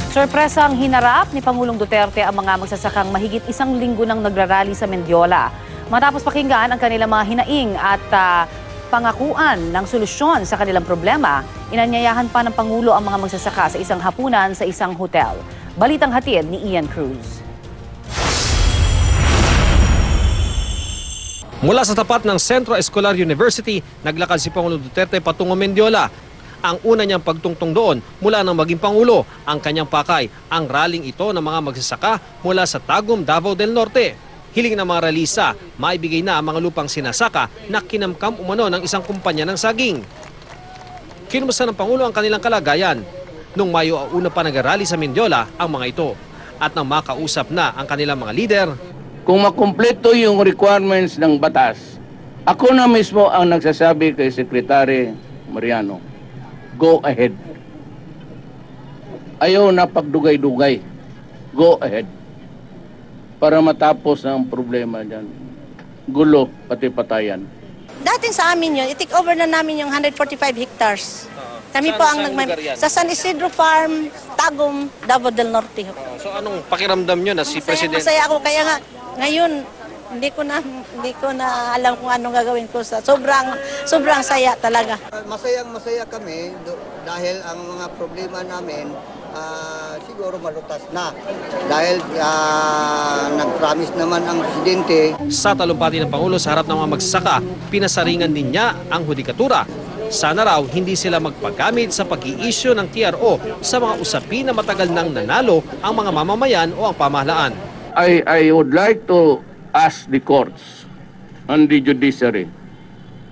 Sorpresang hinarap ni Pangulong Duterte ang mga magsasakang mahigit isang linggo nang nagrarally sa Mendiola. Matapos pakinggan ang kanilang mga hinaing at pangakuan ng solusyon sa kanilang problema, inanyayahan pa ng Pangulo ang mga magsasaka sa isang hapunan sa isang hotel. Balitang hatid ni Ian Cruz. Mula sa tapat ng Centro Escolar University, naglakad si Pangulong Duterte patungo Mendiola. Ang una niyang pagtungtong doon mula nang maging Pangulo, ang kanyang pakay, ang rallying ito ng mga magsasaka mula sa Tagum, Davao del Norte. Hiling ng mga ralisa, maibigay na ang mga lupang sinasaka na kinamkam umano ng isang kumpanya ng saging. Kinumusta ng Pangulo ang kanilang kalagayan. Noong Mayo, una pa nag-rally sa Mendiola ang mga ito. At nang makausap na ang kanilang mga lider, kung makumpleto yung requirements ng batas, ako na mismo ang nagsasabi kay Secretary Mariano, go ahead. Ayaw na pagdugay-dugay. Go ahead. Para matapos ang problema dyan. Gulo, pati patayan. Dating sa amin yun, i-take over na namin yung 145 hectares. Kami po ang sa San Isidro Farm, Tagum, Davao del Norte. So anong pakiramdam nyo na si Presidente? Masaya ako, kaya nga ngayon hindi ko na alam kung anong gagawin ko sa sobrang saya talaga. Masayang-masaya kami dahil ang mga problema namin siguro malutas na dahil nag-promise naman ang presidente. Sa talumpati ng Pangulo sa harap ng mga magsasaka, pinasaringan din niya ang hudikatura. Sana raw hindi sila magpagamit sa pag-i-issue ng TRO sa mga usapin na matagal nang nanalo ang mga mamamayan o ang pamahalaan. I would like to ask the courts and the judiciary,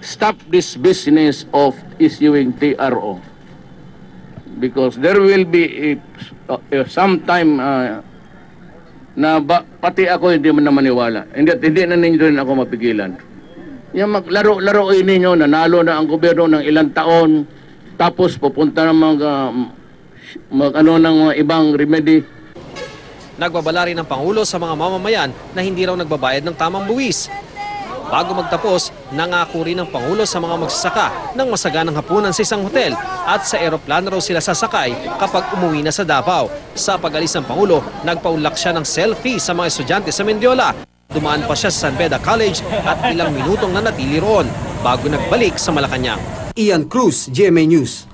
stop this business of issuing TRO. Because there will be sometime na pati ako hindi man na maniwala. Hindi na ninyo rin ako mapigilan. Yung maglaro-laro ninyo, nanalo na ang gobyerno ng ilang taon, tapos pupunta ng mga ibang remedy. Nagbabala rin ng Pangulo sa mga mamamayan na hindi raw nagbabayad ng tamang buwis. Bago magtapos, nangako rin ng Pangulo sa mga magsasaka ng masaganang hapunan sa isang hotel at sa eroplano raw sila sasakay kapag umuwi na sa Davao. Sa pag-alis ng Pangulo, nagpaulak siya ng selfie sa mga estudyante sa Mendiola. Dumaan pa siya sa San Beda College at ilang minutong nanatili roon bago nagbalik sa Malacanang. Ian Cruz, GMA News.